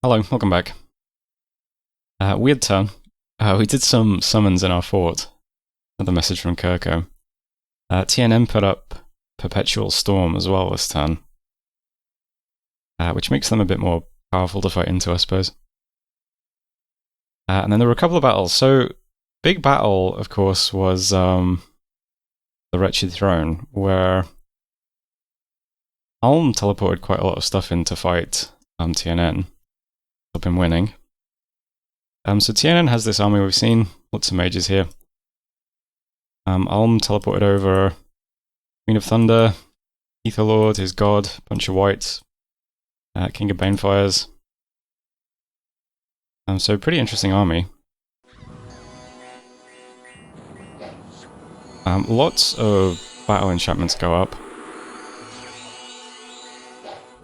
Hello, welcome back. Weird turn. We did some summons in our fort. Another message from Kirko. TNN put up Perpetual Storm as well this turn, which makes them a bit more powerful to fight into, I suppose. And then there were a couple of battles. So, big battle, of course, was the Wretched Throne, where Ulm teleported quite a lot of stuff in to fight TNN. I've been winning. So TNN has this army we've seen, lots of mages here. Ulm teleported over Queen of Thunder, Ether Lord, his god, bunch of whites, King of Banefires. So pretty interesting army. Lots of battle enchantments go up.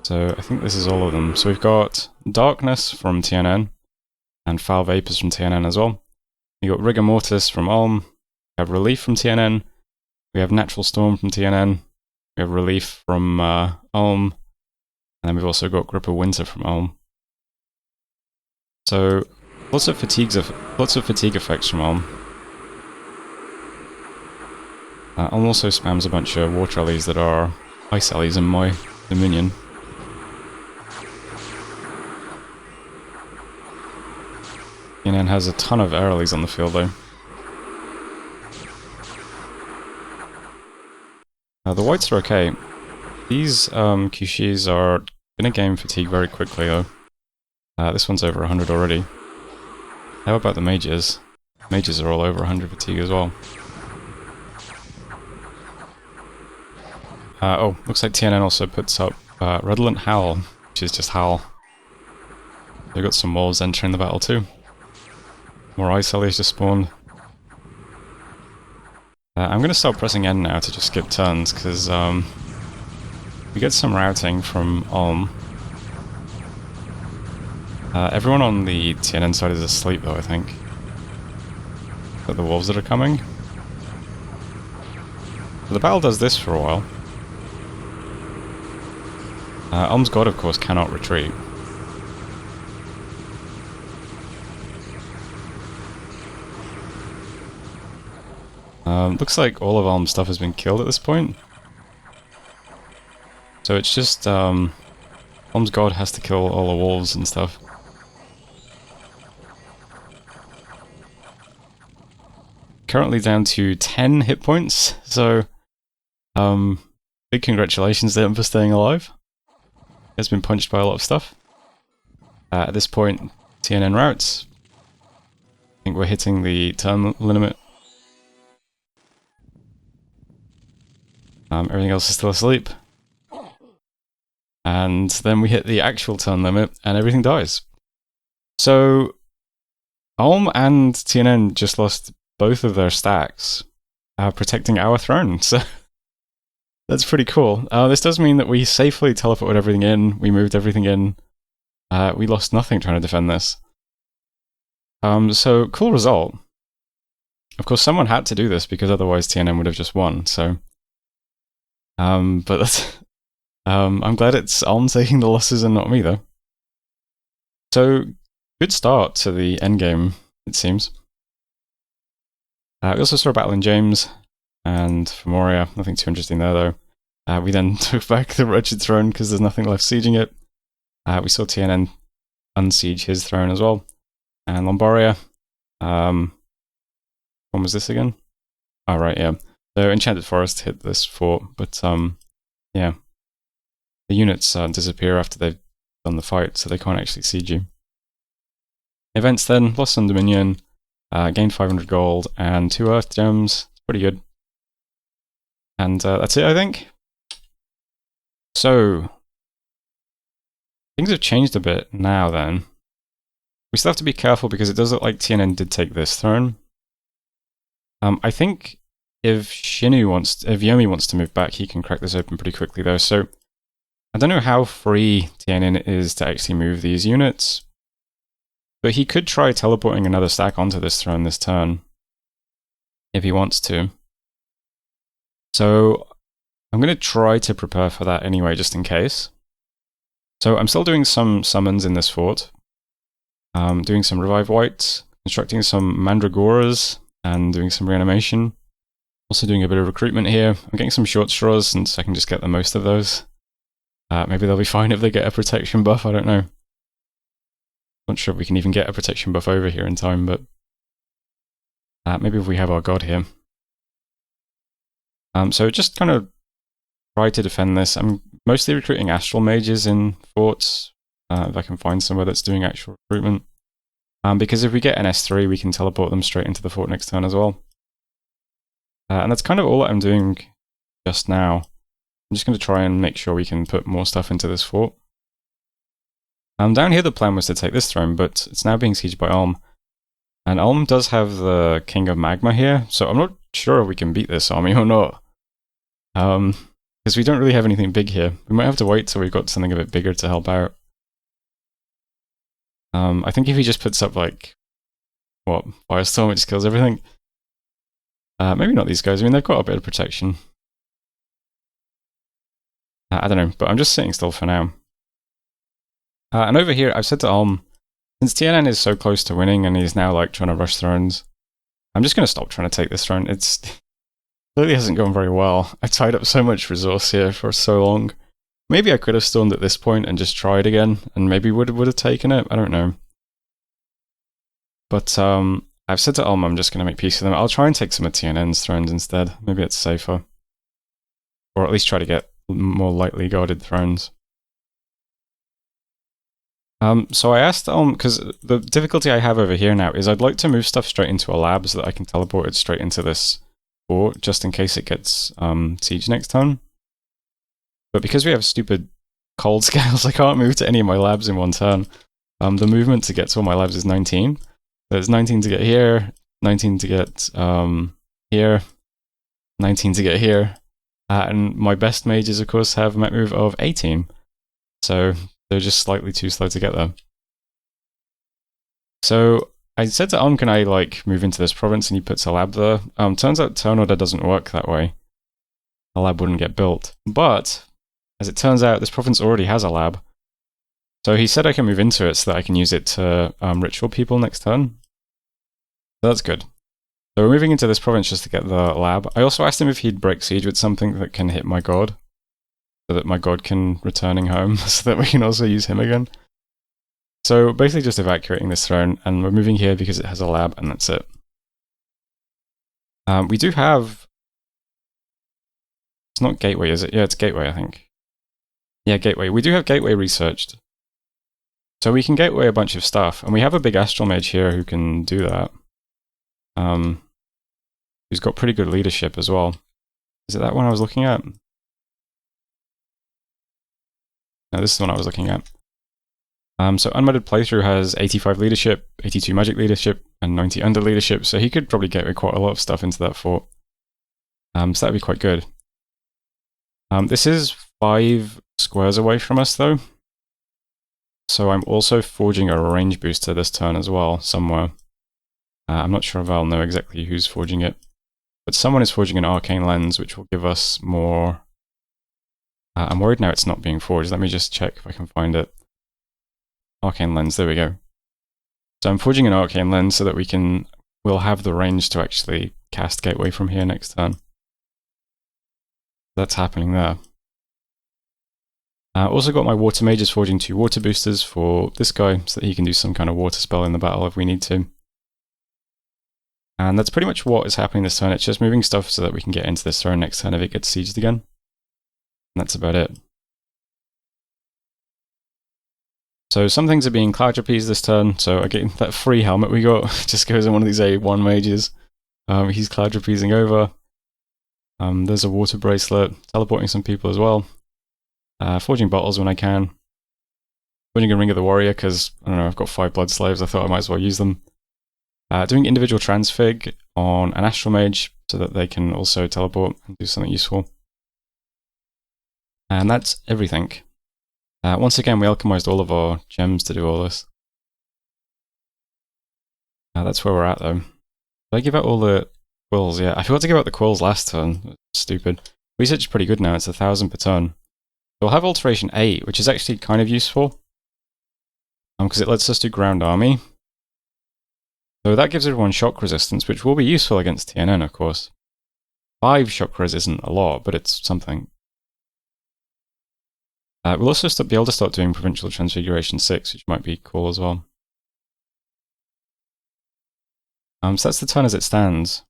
So I think this is all of them. So we've got Darkness from TNN, and Foul Vapors from TNN as well. We got Rigor Mortis from Ulm, we have Relief from TNN, we have Natural Storm from TNN, we have Relief from Ulm, and then we've also got Grip of Winter from Ulm. So lots of fatigue effects from Ulm. Ulm also spams a bunch of water alleys that are ice alleys in my dominion. TNN has a ton of air alleys on the field though. The whites are okay. These Kushis are gonna gain fatigue very quickly though. This one's over 100 already. How about the mages? Mages are all over 100 fatigue as well. Oh, looks like TNN also puts up Redolent Howl, which is just Howl. They've got some wolves entering the battle too. More ice alleys just spawned. I'm going to start pressing N now to just skip turns, because we get some routing from Ulm. Everyone on the TNN side is asleep though, I think. But the wolves that are coming. So the battle does this for a while. Ulm's god, of course, cannot retreat. Looks like all of Ulm's stuff has been killed at this point. So it's just, Ulm's god has to kill all the wolves and stuff. Currently down to 10 hit points, so, big congratulations to him for staying alive. He has been punched by a lot of stuff. At this point, TNN routes. I think we're hitting the turn limit. Everything else is still asleep. And then we hit the actual turn limit, and everything dies. So, Ulm and TNN just lost both of their stacks, protecting our throne, so that's pretty cool. This does mean that we safely teleported everything in, we moved everything in, we lost nothing trying to defend this. So, cool result. Of course, someone had to do this, because otherwise TNN would have just won, so... but that's... I'm glad it's Ulm taking the losses and not me, though. So, good start to the endgame, it seems. We also saw a battle in James, and Femoria, nothing too interesting there, though. We then took back the Wretched Throne, because there's nothing left sieging it. We saw TNN unsiege his throne as well. And Lombaria. When was this again? Oh, right, yeah. So, Enchanted Forest hit this fort, but, yeah. The units disappear after they've done the fight, so they can't actually siege you. Events then, lost some Dominion, gained 500 gold, and 2 Earth Gems. Pretty good. And that's it, I think. So, things have changed a bit now then. We still have to be careful because it does look like TNN did take this throne. I think if Yomi wants to move back, he can crack this open pretty quickly though, so I don't know how free TNN is to actually move these units, but he could try teleporting another stack onto this throne this turn, if he wants to. So I'm going to try to prepare for that anyway, just in case. So I'm still doing some summons in this fort. doing some Revive White, constructing some Mandragoras, and doing some reanimation. Also doing a bit of recruitment here. I'm getting some short straws since I can just get the most of those. Maybe they'll be fine if they get a protection buff, I don't know. Not sure if we can even get a protection buff over here in time, but maybe if we have our god here. So just kind of try to defend this. I'm mostly recruiting astral mages in forts, if I can find somewhere that's doing actual recruitment. Because if we get an S3, we can teleport them straight into the fort next turn as well. And that's kind of all that I'm doing just now. I'm just going to try and make sure we can put more stuff into this fort. Down here the plan was to take this throne, but it's now being sieged by Ulm. And Ulm does have the King of Magma here, so I'm not sure if we can beat this army or not. Because we don't really have anything big here. We might have to wait till we've got something a bit bigger to help out. I think if he just puts up like, what, Firestorm, it just kills everything. Maybe not these guys, I mean they've got a bit of protection. I don't know, but I'm just sitting still for now. And over here, I've said to Ulm, since TNN is so close to winning and he's now like trying to rush thrones, I'm just going to stop trying to take this throne. It's clearly hasn't gone very well. I tied up so much resource here for so long. Maybe I could have stormed at this point and just tried again, and maybe would have taken it. I don't know. But I've said to Ulm I'm just going to make peace with them. I'll try and take some of TNN's thrones instead. Maybe it's safer. Or at least try to get more lightly guarded thrones. So I asked Ulm, because the difficulty I have over here now is I'd like to move stuff straight into a lab so that I can teleport it straight into this fort, just in case it gets siege next turn. But because we have stupid cold scales, I can't move to any of my labs in one turn. The movement to get to all my labs is 19. There's 19 to get here, 19 to get here, 19 to get here. And my best mages, of course, have a map move of 18. So they're just slightly too slow to get there. So I said to Ulm, can I like move into this province, and he puts a lab there. Turns out turn order doesn't work that way. A lab wouldn't get built. But as it turns out, this province already has a lab. So he said I can move into it so that I can use it to ritual people next turn. So that's good. So we're moving into this province just to get the lab. I also asked him if he'd break siege with something that can hit my god, so that my god can returning home, so that we can also use him again. So basically just evacuating this throne, and we're moving here because it has a lab, and that's it. We do have... It's not Gateway, is it? Yeah, it's Gateway, I think. Yeah, Gateway. We do have Gateway researched. So we can Gateway a bunch of stuff, and we have a big Astral Mage here who can do that. Who's got pretty good leadership as well. Is it that one I was looking at? No, this is the one I was looking at. So Unmodded Playthrough has 85 leadership, 82 magic leadership, and 90 under leadership, so he could probably get quite a lot of stuff into that fort. So that'd be quite good. This is 5 squares away from us though. So I'm also forging a range booster this turn as well, somewhere. I'm not sure if I'll know exactly who's forging it. But someone is forging an arcane lens, which will give us more... I'm worried now it's not being forged. Let me just check if I can find it. Arcane lens, there we go. So I'm forging an arcane lens so that we'll have the range to actually cast Gateway from here next turn. That's happening there. Also got my water mages forging 2 water boosters for this guy, so that he can do some kind of water spell in the battle if we need to. And that's pretty much what is happening this turn. It's just moving stuff so that we can get into this throne next turn if it gets sieged again. And that's about it. So some things are being Cloud Trapeze this turn, so again, that free helmet we got just goes on one of these A1 mages. He's Cloud Trapezing over. There's a water bracelet, teleporting some people as well. Forging bottles when I can. Forging a Ring of the Warrior because, I don't know, I've got 5 blood slaves, I thought I might as well use them. Doing individual transfig on an Astral Mage so that they can also teleport and do something useful. And that's everything. Once again, we alchemized all of our gems to do all this. That's where we're at though. Did I give out all the quills? Yeah, I forgot to give out the quills last turn. Stupid. Research is pretty good now, it's 1,000 per turn. We'll have Alteration 8, which is actually kind of useful. Because it lets us do ground army. So that gives everyone shock resistance, which will be useful against TNN, of course. 5 shock res isn't a lot, but it's something. We'll also be able to start doing Provincial Transfiguration 6, which might be cool as well. So that's the turn as it stands.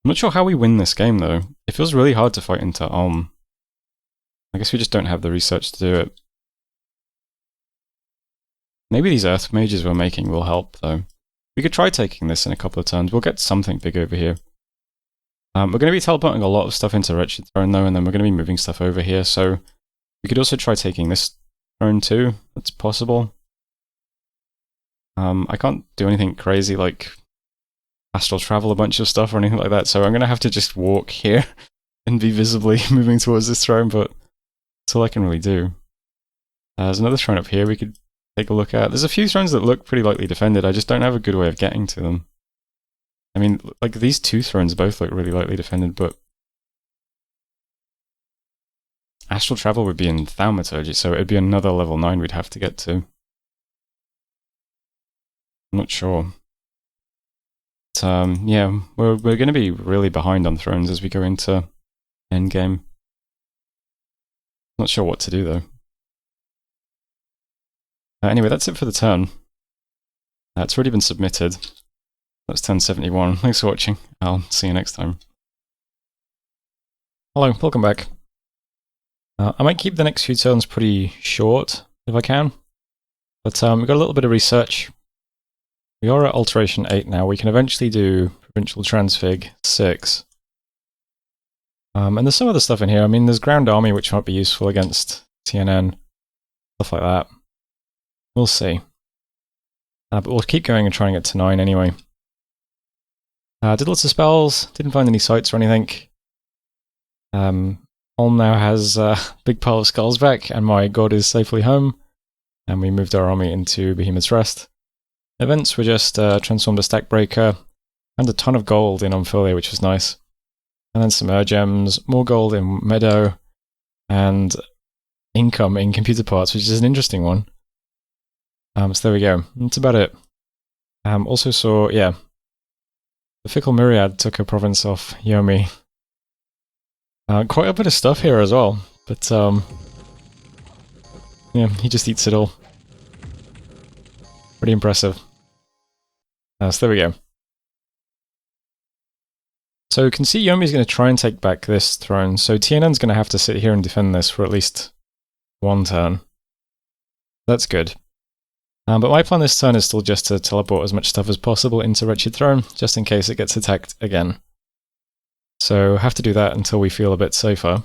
I'm not sure how we win this game, though. It feels really hard to fight into Ulm. I guess we just don't have the research to do it. Maybe these Earth Mages we're making will help, though. We could try taking this in a couple of turns. We'll get something big over here. We're going to be teleporting a lot of stuff into Wretched Throne, though, and then we're going to be moving stuff over here, so we could also try taking this throne, too. That's possible. I can't do anything crazy like astral travel a bunch of stuff or anything like that, so I'm going to have to just walk here and be visibly moving towards this throne, but that's all I can really do. There's another throne up here we could take a look at. There's a few thrones that look pretty lightly defended, I just don't have a good way of getting to them. I mean, like, these 2 thrones both look really lightly defended, but astral travel would be in Thaumaturgy, so it'd be another level 9 we'd have to get to. I'm not sure. But, yeah, we're going to be really behind on thrones as we go into endgame. Not sure what to do, though. Anyway, that's it for the turn. It's already been submitted. That's turn 71. Thanks for watching. I'll see you next time. Hello, welcome back. I might keep the next few turns pretty short, if I can. But we've got a little bit of research. We are at Alteration 8 now. We can eventually do Provincial Transfig 6. And there's some other stuff in here. I mean, there's Ground Army, which might be useful against TNN. Stuff like that. We'll see. But we'll keep going and try and get to 9 anyway. Did lots of spells, didn't find any sites or anything. Ulm now has a big pile of skulls back, and my god is safely home. And we moved our army into Behemoth's Rest. Events were just transformed a stack breaker, and a ton of gold in Omphalia, which was nice. And then some gems, more gold in Meadow, and income in computer parts, which is an interesting one. So there we go. That's about it. Also saw, yeah, the Fickle Myriad took a province off Yomi. Quite a bit of stuff here as well, but yeah, he just eats it all. Pretty impressive. So there we go. So you can see Yomi's going to try and take back this throne, so TNN's going to have to sit here and defend this for at least 1 turn. That's good. But my plan this turn is still just to teleport as much stuff as possible into Wretched Throne, just in case it gets attacked again. So have to do that until we feel a bit safer.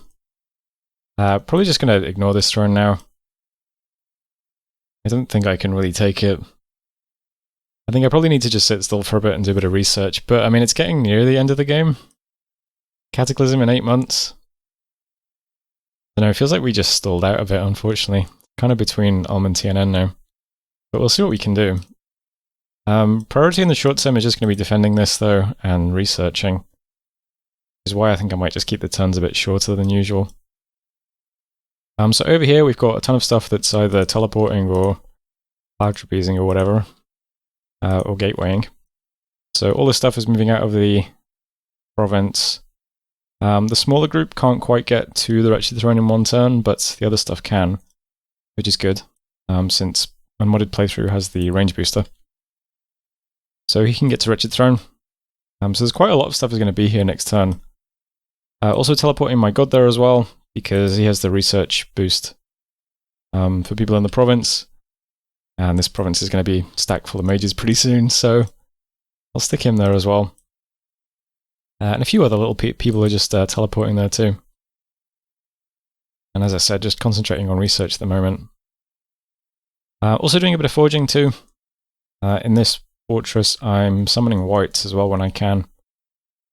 Probably just going to ignore this throne now. I don't think I can really take it. I think I probably need to just sit still for a bit and do a bit of research, but I mean, it's getting near the end of the game. Cataclysm in 8 months. I don't know, it feels like we just stalled out a bit, unfortunately. Kind of between Ulm and TNN now. But we'll see what we can do. Priority in the short term is just going to be defending this, though, and researching. Which is why I think I might just keep the turns a bit shorter than usual. So over here we've got a ton of stuff that's either teleporting or cloud trapezing or whatever. Or gatewaying. So all this stuff is moving out of the province. The smaller group can't quite get to the Wretched Throne in 1 turn, but the other stuff can, which is good, since Unmodded Playthrough has the range booster. So he can get to Wretched Throne. So there's quite a lot of stuff is going to be here next turn. Also teleporting my god there as well, because he has the research boost for people in the province. And this province is going to be stacked full of mages pretty soon, so I'll stick him there as well. And a few other little people are just teleporting there too. And as I said, just concentrating on research at the moment. Also doing a bit of forging too. In this fortress, I'm summoning wights as well when I can.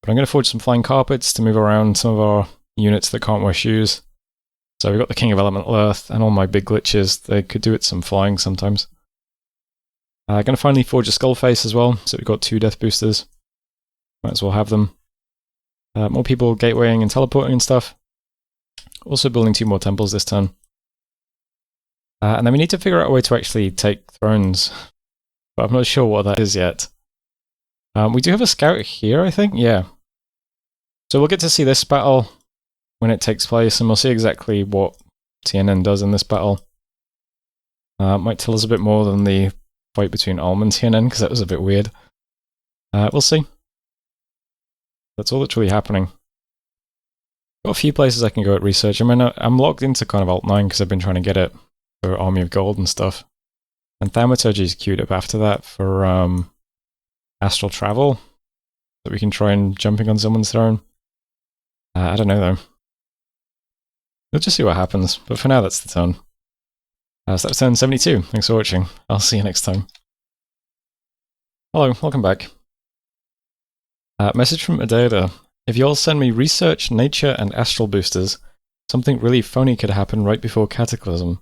But I'm going to forge some flying carpets to move around some of our units that can't wear shoes. So we've got the King of Elemental Earth and all my big glitches. They could do it some flying sometimes. I'm going to finally forge a skull face as well, so we've got 2 death boosters. Might as well have them. More people gatewaying and teleporting and stuff. Also building 2 more temples this turn. And then we need to figure out a way to actually take thrones. But I'm not sure what that is yet. We do have a scout here, I think? Yeah. So we'll get to see this battle when it takes place, and we'll see exactly what TNN does in this battle. Might tell us a bit more than the fight between Ulm and TNN, because that was a bit weird. We'll see. That's all that's really happening. Got a few places I can go at research. I mean, I'm logged into kind of Alt 9 because I've been trying to get it for Army of Gold and stuff. And Thaumaturgy is queued up after that for Astral Travel, that we can try and jumping on someone's throne. I don't know though. We'll just see what happens, but for now that's the turn. So that was turn 72. Thanks for watching. I'll see you next time. Hello, welcome back. Message from Uuodeouda. If y'all send me research, nature, and astral boosters, something really phony could happen right before Cataclysm.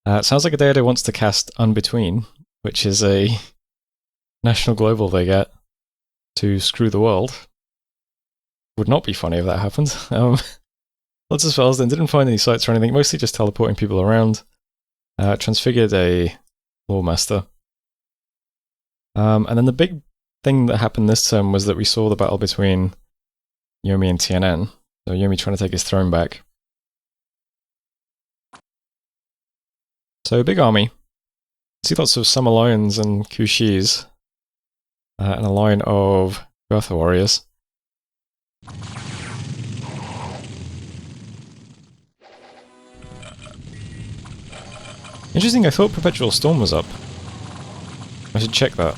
It sounds like Uuodeouda wants to cast Unbetween, which is a national global they get to screw the world. Would not be funny if that happened. Lots of spells then, didn't find any sites or anything, mostly just teleporting people around. Transfigured a Lawmaster. And then the big thing that happened this term was that we saw the battle between Yomi and TNN. So Yomi trying to take his throne back. So big army. See lots of Summer Lions and Kushis. And a line of Gotha warriors. Interesting, I thought Perpetual Storm was up. I should check that.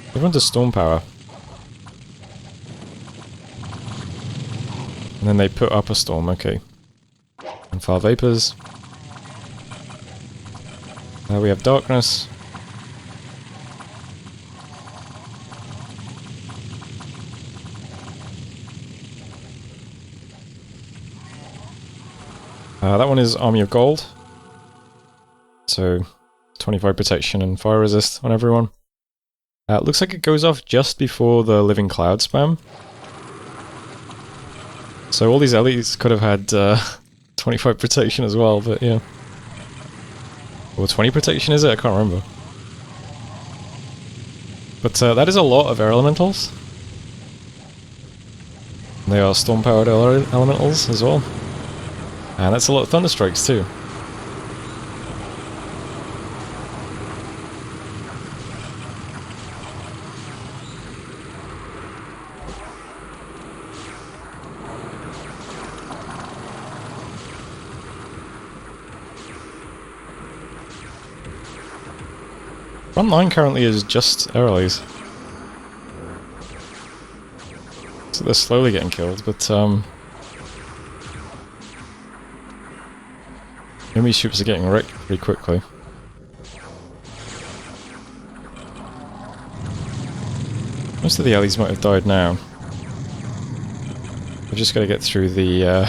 Everyone does Storm Power. And then they put up a Storm, okay. And Fire Vapors. We have Darkness. That one is Army of Gold. So 25 protection and fire resist on everyone. Looks like it goes off just before the Living Cloud spam. So all these elites could have had 25 protection as well, but yeah. Or 20 protection is it? I can't remember. But that is a lot of air elementals. They are storm powered elementals as well. And that's a lot of Thunderstrikes too. Front line currently is just Aerolese. So they're slowly getting killed, but enemy troops are getting wrecked pretty quickly. Most of the allies might have died now. We've just got to get through the,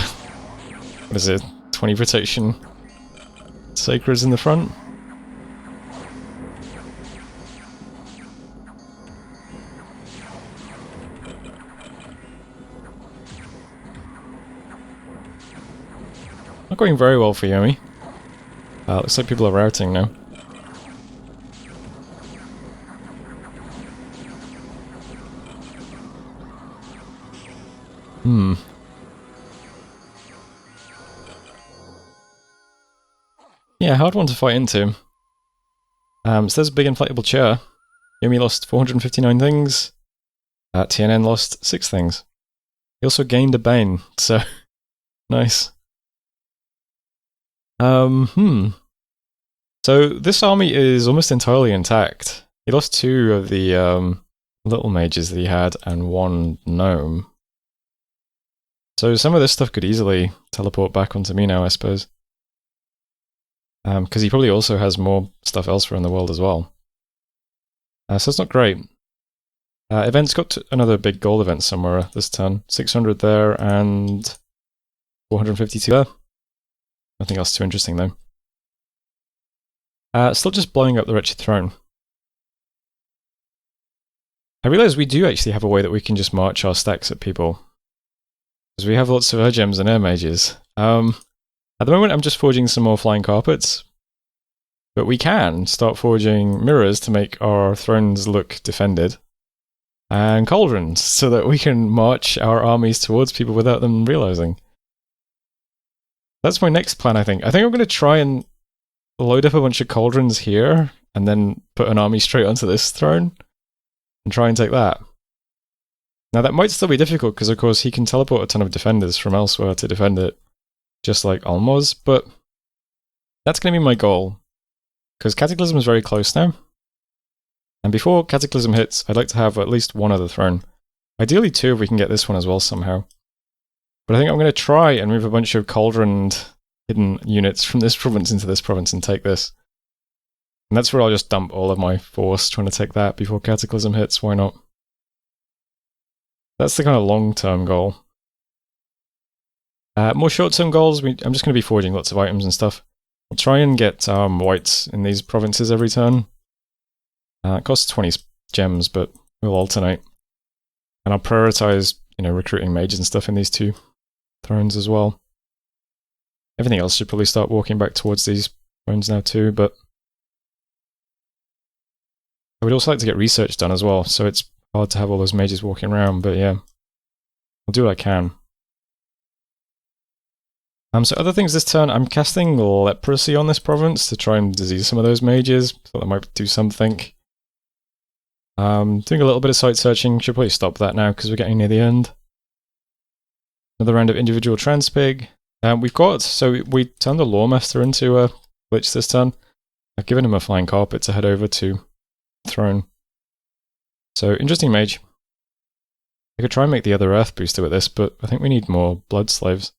what is it, 20 protection Sacreds in the front. Not going very well for Yomi. Looks like people are routing now. Yeah, hard one to fight into. So there's a big inflatable chair. Yomi lost 459 things. TNN lost 6 things. He also gained a Bane, so nice. So this army is almost entirely intact. He lost 2 of the little mages that he had and 1 gnome. So some of this stuff could easily teleport back onto me now, I suppose. Because he probably also has more stuff elsewhere in the world as well. So it's not great. Events got another big gold event somewhere this turn. 600 there and 452 there. Nothing else too interesting though. Still just blowing up the Wretched Throne. I realise we do actually have a way that we can just march our stacks at people. Because we have lots of air gems and air mages. At the moment I'm just forging some more flying carpets. But we can start forging mirrors to make our thrones look defended, and cauldrons, so that we can march our armies towards people without them realizing. That's my next plan, I think. I think I'm going to try and load up a bunch of cauldrons here, and then put an army straight onto this throne, and try and take that. Now that might still be difficult, because of course he can teleport a ton of defenders from elsewhere to defend it, just like Almoz, but that's going to be my goal. Because Cataclysm is very close now. And before Cataclysm hits, I'd like to have at least one other throne. Ideally 2 if we can get this one as well somehow. But I think I'm going to try and move a bunch of cauldroned hidden units from this province into this province and take this. And that's where I'll just dump all of my force trying to take that before Cataclysm hits, why not? That's the kind of long-term goal. More short-term goals, I'm just going to be forging lots of items and stuff. I'll try and get whites in these provinces every turn. It costs 20 gems, but we'll alternate. And I'll prioritize, recruiting mages and stuff in these 2 thrones as well. Everything else should probably start walking back towards these thrones now too, but I would also like to get research done as well, so it's hard to have all those mages walking around, but yeah. I'll do what I can. So other things this turn, I'm casting leprosy on this province to try and disease some of those mages, so that might do something. Doing a little bit of site searching, should probably stop that now because we're getting near the end. Another round of individual transpig. So we turned the Lawmaster into a glitch this turn. I've given him a flying carpet to head over to the throne. So, interesting mage. I could try and make the other earth booster with this, but I think we need more blood slaves.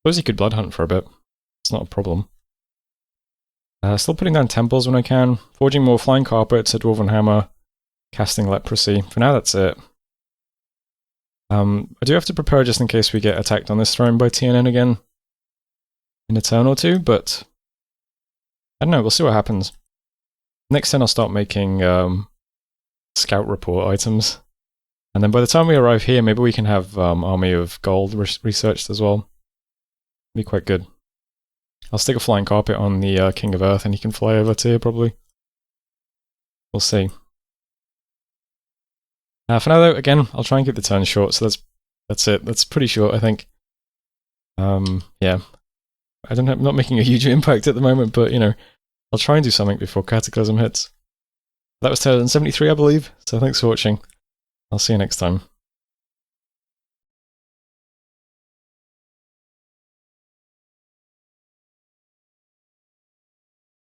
Suppose you could blood hunt for a bit. It's not a problem. Still putting down temples when I can. Forging more flying carpets, a dwarven hammer. Casting leprosy. For now, that's it. I do have to prepare just in case we get attacked on this throne by TNN again in a turn or 2, but I don't know, we'll see what happens. Next turn I'll start making scout report items, and then by the time we arrive here, maybe we can have Army of Gold researched as well. Be quite good. I'll stick a flying carpet on the King of Earth and he can fly over to here probably. We'll see. For now though, again, I'll try and keep the turn short, so that's it. That's pretty short, I think. Yeah. I'm not making a huge impact at the moment, but, I'll try and do something before Cataclysm hits. That was turn 73, I believe, so thanks for watching. I'll see you next time.